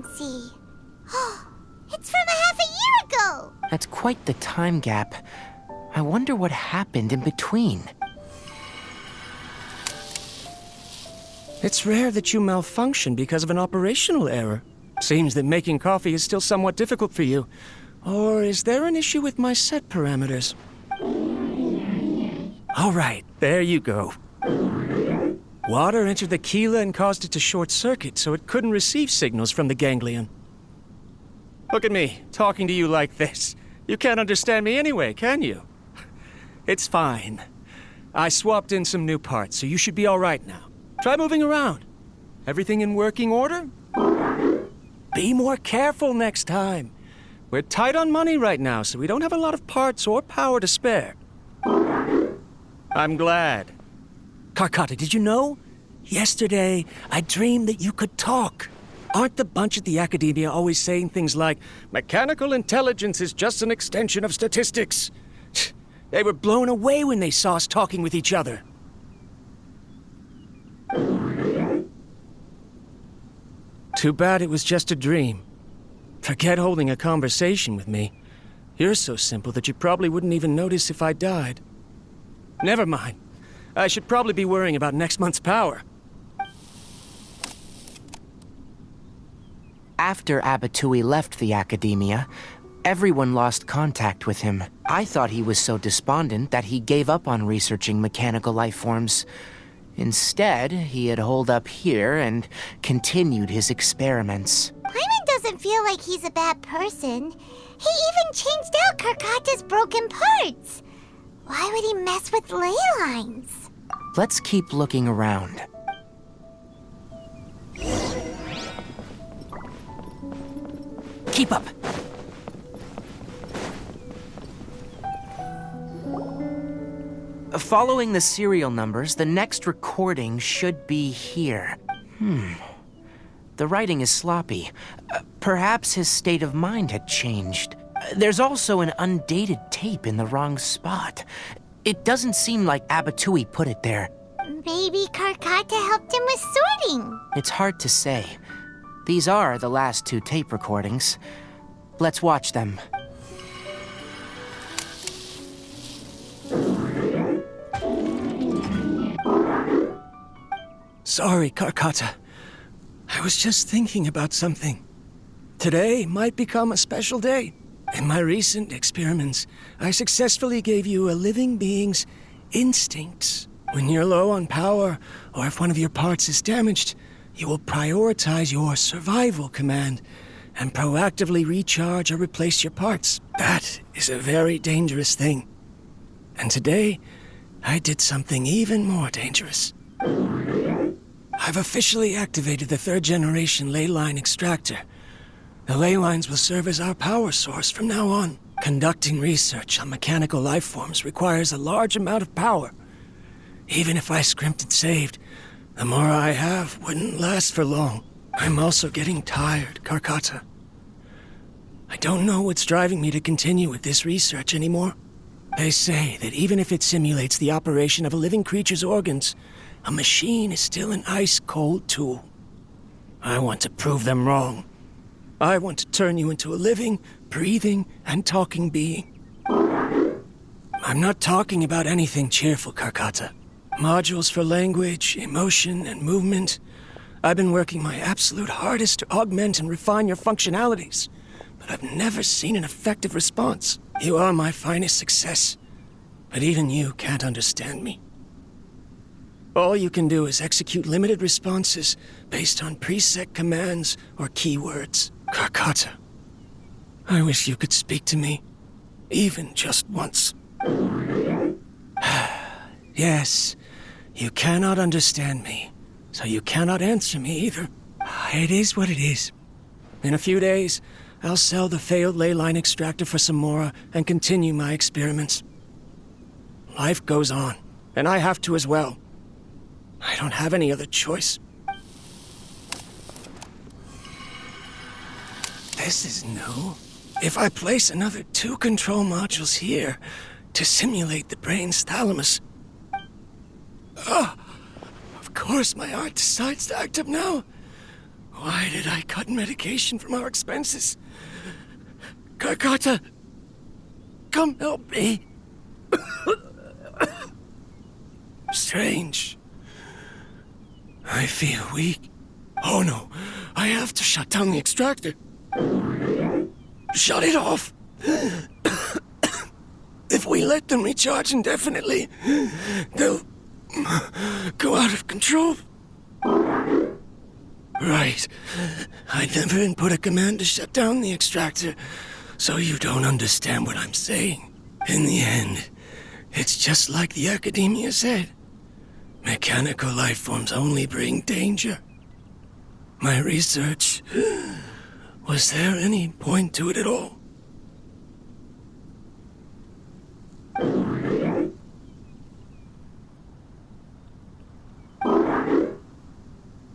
frequency. It's from half a year ago! That's quite the time gap. I wonder what happened in between. It's rare that you malfunction because of an operational error. Seems that making coffee is still somewhat difficult for you. Or is there an issue with my set parameters? All right, there you go. Water entered the chela and caused it to short-circuit, so it couldn't receive signals from the ganglion. Look at me, talking to you like this. You can't understand me anyway, can you? It's fine. I swapped in some new parts, so you should be all right now. Try moving around. Everything in working order? Be more careful next time. We're tight on money right now, so we don't have a lot of parts or power to spare. I'm glad. Karkata, did you know? Yesterday, I dreamed that you could talk. Aren't the bunch at the Academia always saying things like, mechanical intelligence is just an extension of statistics? They were blown away when they saw us talking with each other. Too bad it was just a dream. Forget holding a conversation with me. You're so simple that you probably wouldn't even notice if I died. Never mind. I should probably be worrying about next month's power. After Abatui left the Academia, everyone lost contact with him. I thought he was so despondent that he gave up on researching mechanical life forms. Instead, he had holed up here and continued his experiments. Paimon doesn't feel like he's a bad person. He even changed out Karkata's broken parts. Why would he mess with ley lines? Let's keep looking around. Keep up! Following the serial numbers, the next recording should be here. The writing is sloppy. Perhaps his state of mind had changed. There's also an undated tape in the wrong spot. It doesn't seem like Abatui put it there. Maybe Karkata helped him with sorting. It's hard to say. These are the last two tape recordings. Let's watch them. Sorry, Karkata. I was just thinking about something. Today might become a special day. In my recent experiments, I successfully gave you a living being's instincts. When you're low on power, or if one of your parts is damaged, you will prioritize your survival command and proactively recharge or replace your parts. That is a very dangerous thing. And today, I did something even more dangerous. I've officially activated the third-generation ley line extractor. The ley lines will serve as our power source from now on. Conducting research on mechanical life forms requires a large amount of power. Even if I scrimped and saved, the more I have wouldn't last for long. I'm also getting tired, Karkata. I don't know what's driving me to continue with this research anymore. They say that even if it simulates the operation of a living creature's organs, a machine is still an ice-cold tool. I want to prove them wrong. I want to turn you into a living, breathing, and talking being. I'm not talking about anything cheerful, Karkata. Modules for language, emotion, and movement. I've been working my absolute hardest to augment and refine your functionalities, but I've never seen an effective response. You are my finest success, but even you can't understand me. All you can do is execute limited responses based on preset commands or keywords. Karkata, I wish you could speak to me, even just once. Yes, you cannot understand me, so you cannot answer me either. It is what it is. In a few days, I'll sell the failed ley line extractor for some more and continue my experiments. Life goes on, and I have to as well. I don't have any other choice. This is new. If I place another 2 control modules here to simulate the brain's thalamus... Of course my heart decides to act up now. Why did I cut medication from our expenses? Karkata! Come help me! Strange. I feel weak. Oh no, I have to shut down the extractor. Shut it off! If we let them recharge indefinitely, they'll go out of control. Right. I never input a command to shut down the extractor, so you don't understand what I'm saying. In the end, it's just like the academia said. Mechanical life forms only bring danger. My research... Was there any point to it at all?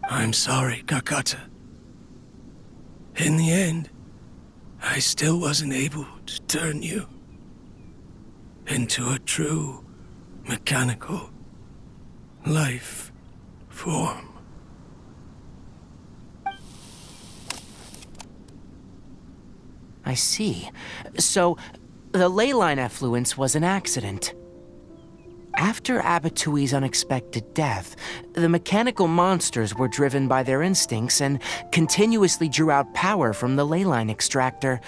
I'm sorry, Karkata. In the end, I still wasn't able to turn you into a true mechanical life form. I see. So, the ley line effluence was an accident. After Abatui's unexpected death, the mechanical monsters were driven by their instincts and continuously drew out power from the ley line extractor.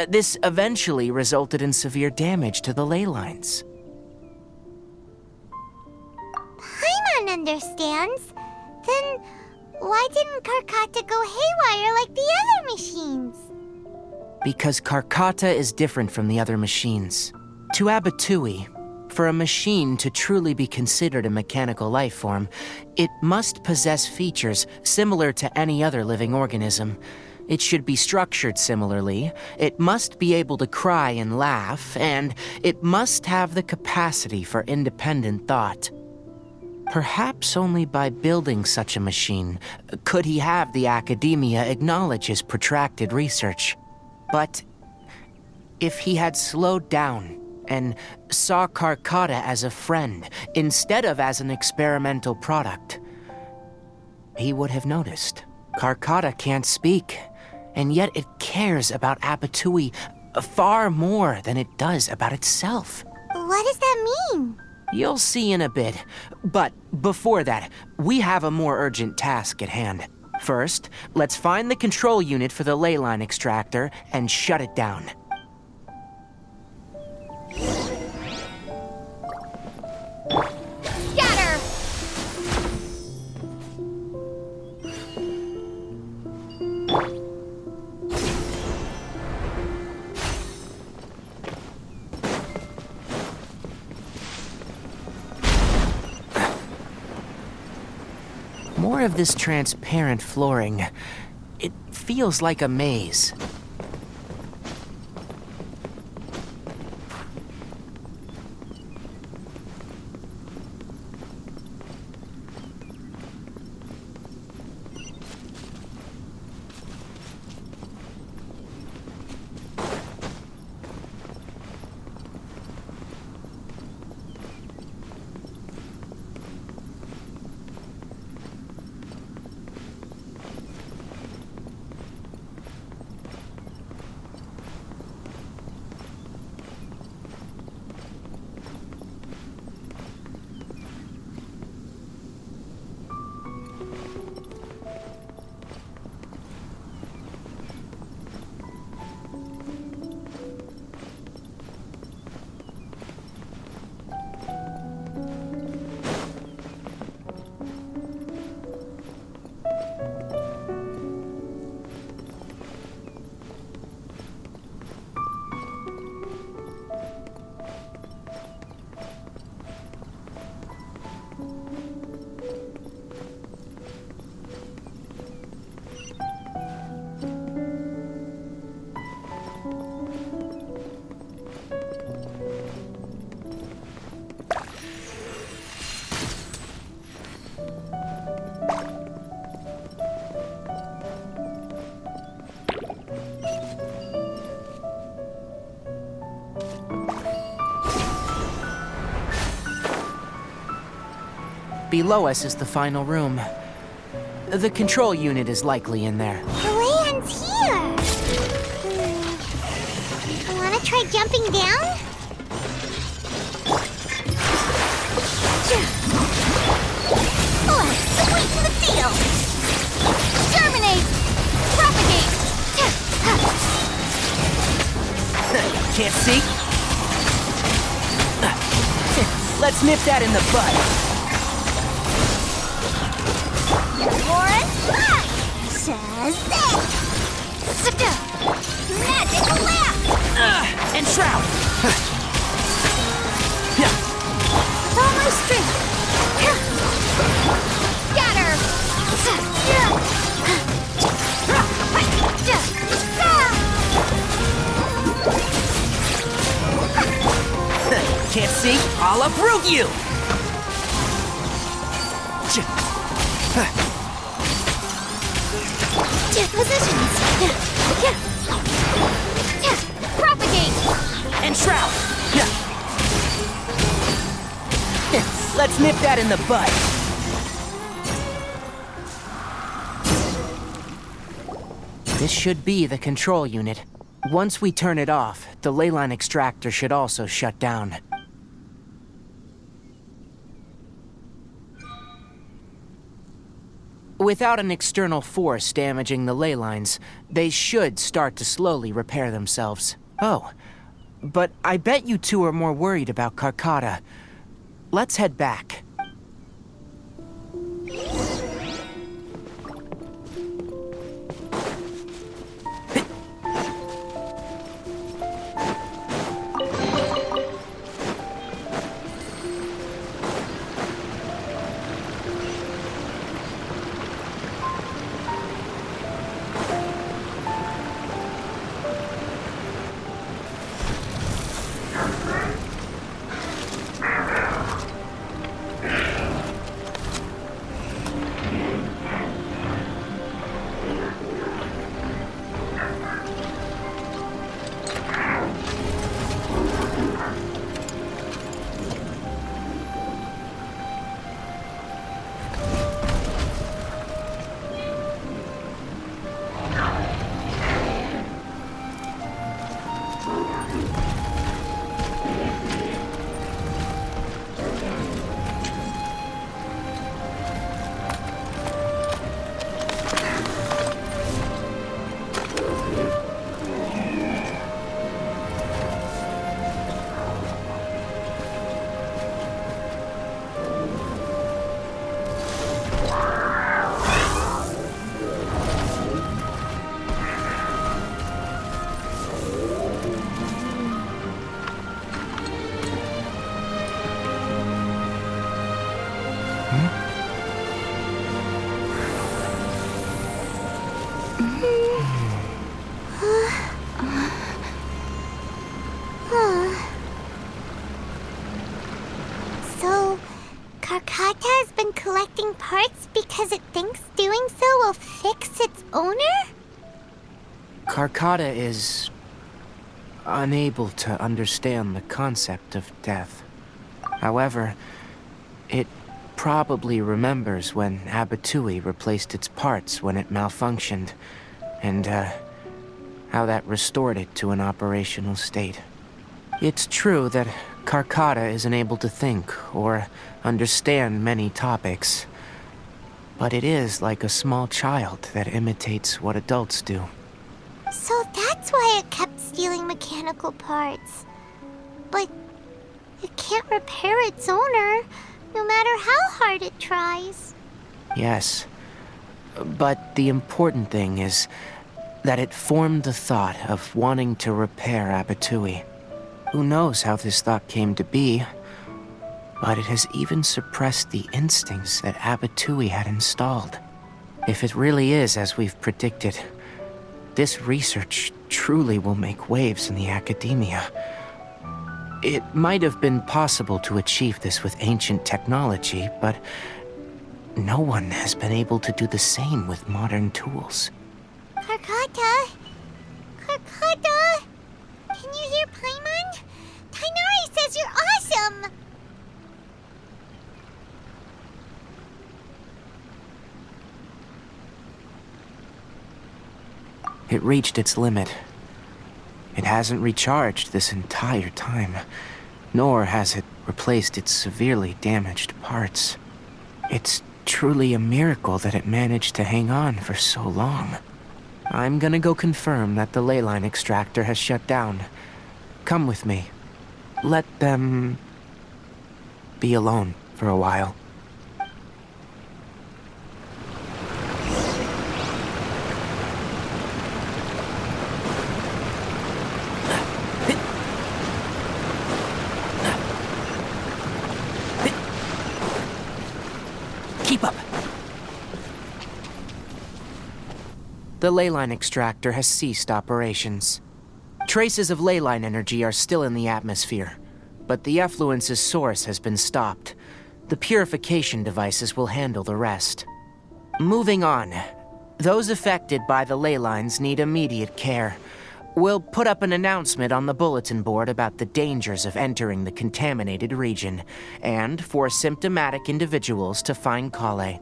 This eventually resulted in severe damage to the ley lines. Paimon understands. Then why didn't Karkata go haywire like the other machines? Because Karkata is different from the other machines. To Abatui, for a machine to truly be considered a mechanical life form, it must possess features similar to any other living organism. It should be structured similarly, it must be able to cry and laugh, and it must have the capacity for independent thought. Perhaps only by building such a machine could he have the academia acknowledge his protracted research. But if he had slowed down and saw Karkata as a friend instead of as an experimental product, he would have noticed. Karkata can't speak, and yet it cares about Abatui far more than it does about itself. What does that mean? You'll see in a bit, but before that, we have a more urgent task at hand. First, let's find the control unit for the ley line extractor and shut it down. Scatter! More of this transparent flooring. It feels like a maze. Below us is the final room. The control unit is likely in there. The land's here. Wanna try jumping down? Let's sweeten the deal. Terminate. Propagate. Can't see? Let's nip that in the bud. Lauren, Shazam! Magic lamp! And shroud! With all my strength! Scatter! Can't see? I'll uproot you! Positions! Propagate! And shroud! Let's nip that in the bud. This should be the control unit. Once we turn it off, the leyline extractor should also shut down. Without an external force damaging the ley lines, they should start to slowly repair themselves. Oh, but I bet you two are more worried about Karkata. Let's head back. So, Karkata has been collecting parts because it thinks doing so will fix its owner? Karkata is unable to understand the concept of death. However, it probably remembers when Abatui replaced its parts when it malfunctioned, and how that restored it to an operational state. It's true that Karkata isn't able to think or understand many topics, but it is like a small child that imitates what adults do. So that's why it kept stealing mechanical parts. But it can't repair its owner, no matter how hard it tries. Yes, but the important thing is that it formed the thought of wanting to repair Abatui. Who knows how this thought came to be, but it has even suppressed the instincts that Abatui had installed. If it really is as we've predicted, this research truly will make waves in the academia. It might have been possible to achieve this with ancient technology, but no one has been able to do the same with modern tools. Karkata? Karkata? Can you hear Paimon? Tainari says you're awesome! It reached its limit. It hasn't recharged this entire time, nor has it replaced its severely damaged parts. It's truly a miracle that it managed to hang on for so long. I'm gonna go confirm that the ley line extractor has shut down. Come with me. Let them be alone for a while. Keep up. The ley line extractor has ceased operations. Traces of ley line energy are still in the atmosphere, but the effluence's source has been stopped. The purification devices will handle the rest. Moving on. Those affected by the ley lines need immediate care. We'll put up an announcement on the bulletin board about the dangers of entering the contaminated region, and for symptomatic individuals to find Kale.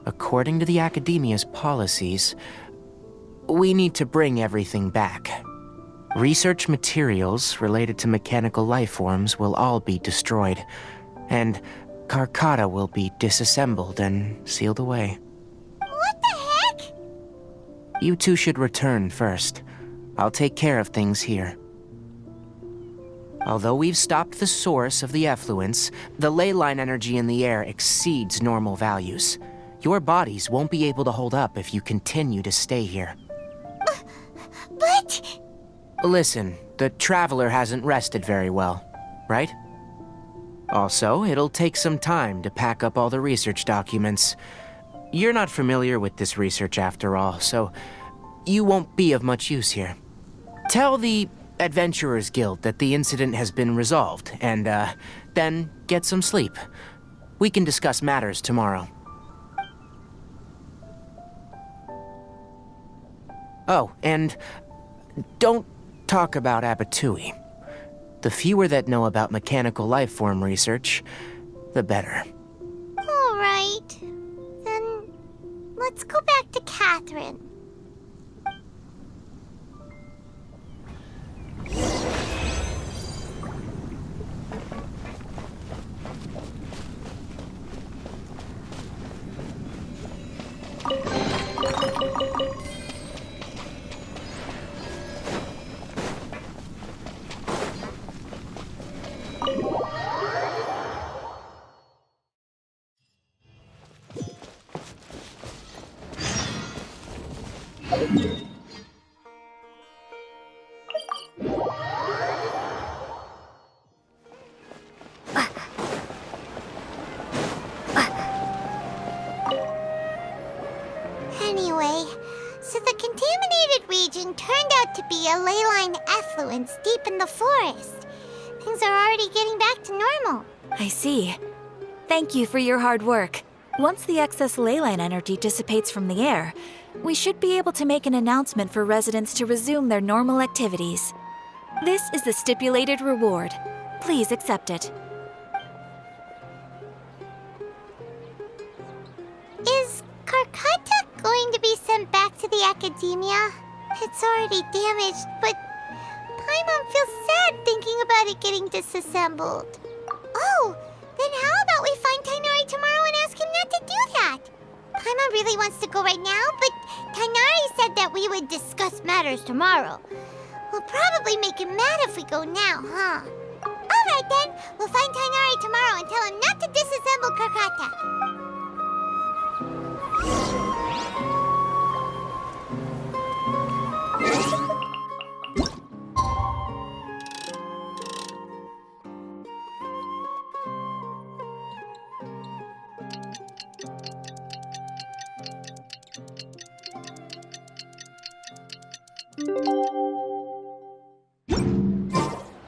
According to the Academia's policies, we need to bring everything back. Research materials related to mechanical life forms will all be destroyed, and Karkata will be disassembled and sealed away. What the heck? You two should return first. I'll take care of things here. Although we've stopped the source of the effluence, the ley line energy in the air exceeds normal values. Your bodies won't be able to hold up if you continue to stay here. But... Listen, the Traveler hasn't rested very well, right? Also, it'll take some time to pack up all the research documents. You're not familiar with this research after all, so you won't be of much use here. Tell the Adventurers Guild that the incident has been resolved, and, then get some sleep. We can discuss matters tomorrow. Oh, and don't talk about Abatui. The fewer that know about mechanical life form research, the better. All right. Then let's go back to Catherine. Anyway, so the contaminated region turned out to be a ley line effluence deep in the forest. Things are already getting back to normal. I see. Thank you for your hard work. Once the excess ley line energy dissipates from the air, we should be able to make an announcement for residents to resume their normal activities. This is the stipulated reward. Please accept it. Is Karkata going to be sent back to the Academia? It's already damaged, but Paimon feels sad thinking about it getting disassembled. Oh, then how about we find Tainari tomorrow and ask him not to do that? Paimon really wants to go right now, but Tainari said that we would discuss matters tomorrow. We'll probably make him mad if we go now, huh? Alright then, we'll find Tainari tomorrow and tell him not to disassemble Karkata.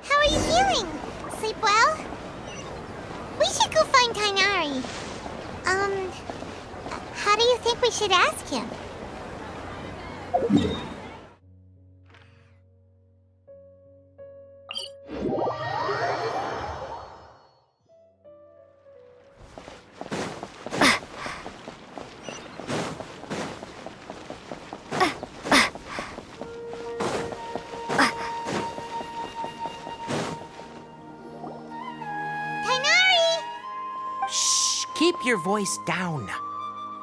How are you feeling? Sleep well? We should go find Tainari. How do you think we should ask him? your voice down.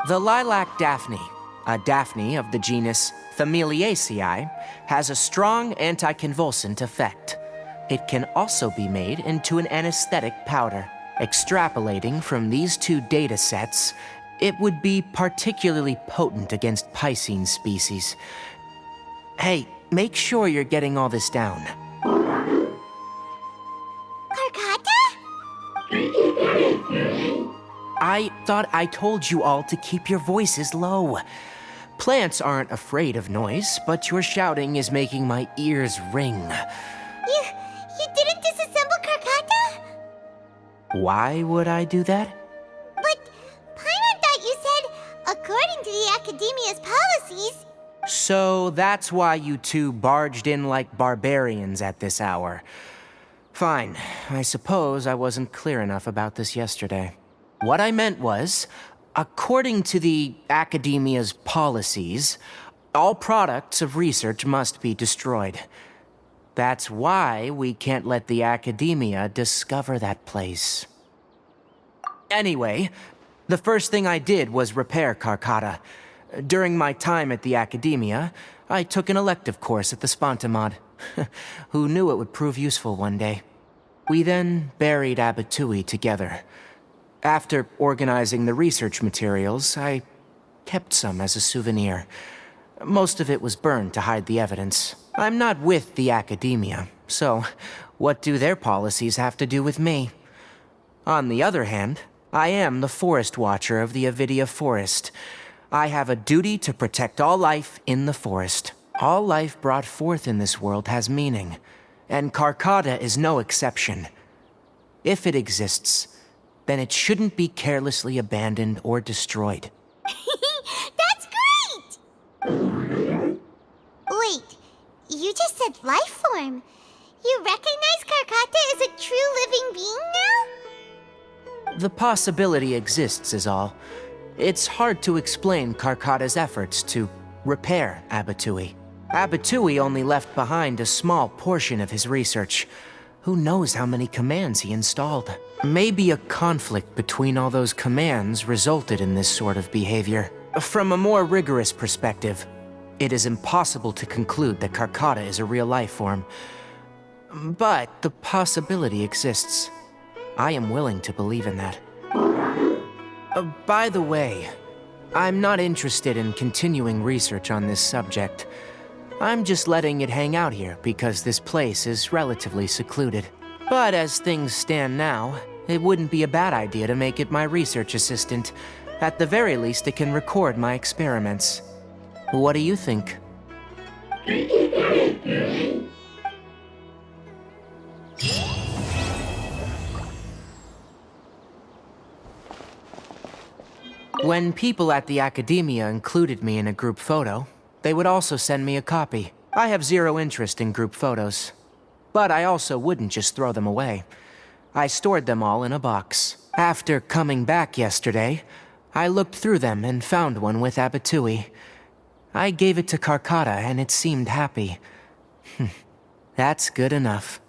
The lilac daphne, a daphne of the genus Familiaceae, has a strong anticonvulsant effect. It can also be made into an anesthetic powder. Extrapolating from these two data sets, it would be particularly potent against Piscine species. Hey, make sure you're getting all this down. Karkata? I thought I told you all to keep your voices low. Plants aren't afraid of noise, but your shouting is making my ears ring. You didn't disassemble Karkata? Why would I do that? But Paimon thought you said, according to the Academia's policies... So that's why you two barged in like barbarians at this hour. Fine. I suppose I wasn't clear enough about this yesterday. What I meant was, according to the Academia's policies, all products of research must be destroyed. That's why we can't let the Academia discover that place. Anyway, the first thing I did was repair Karkata. During my time at the Academia, I took an elective course at the Spontamod. Who knew it would prove useful one day? We then buried Abatui together. After organizing the research materials, I kept some as a souvenir. Most of it was burned to hide the evidence. I'm not with the Academia, so what do their policies have to do with me? On the other hand, I am the Forest Watcher of the Avidia Forest. I have a duty to protect all life in the forest. All life brought forth in this world has meaning, and Karkata is no exception. If it exists, then it shouldn't be carelessly abandoned or destroyed. That's great! Wait, you just said life form. You recognize Karkata as a true living being now? The possibility exists is all. It's hard to explain Karkata's efforts to repair Abatui. Abatui only left behind a small portion of his research. Who knows how many commands he installed? Maybe a conflict between all those commands resulted in this sort of behavior. From a more rigorous perspective, it is impossible to conclude that Karkata is a real life form. But the possibility exists. I am willing to believe in that. By the way, I'm not interested in continuing research on this subject. I'm just letting it hang out here because this place is relatively secluded. But as things stand now, it wouldn't be a bad idea to make it my research assistant. At the very least, it can record my experiments. What do you think? When people at the Academia included me in a group photo, they would also send me a copy. I have zero interest in group photos. But I also wouldn't just throw them away. I stored them all in a box. After coming back yesterday, I looked through them and found one with Abatui. I gave it to Karkata and it seemed happy. That's good enough.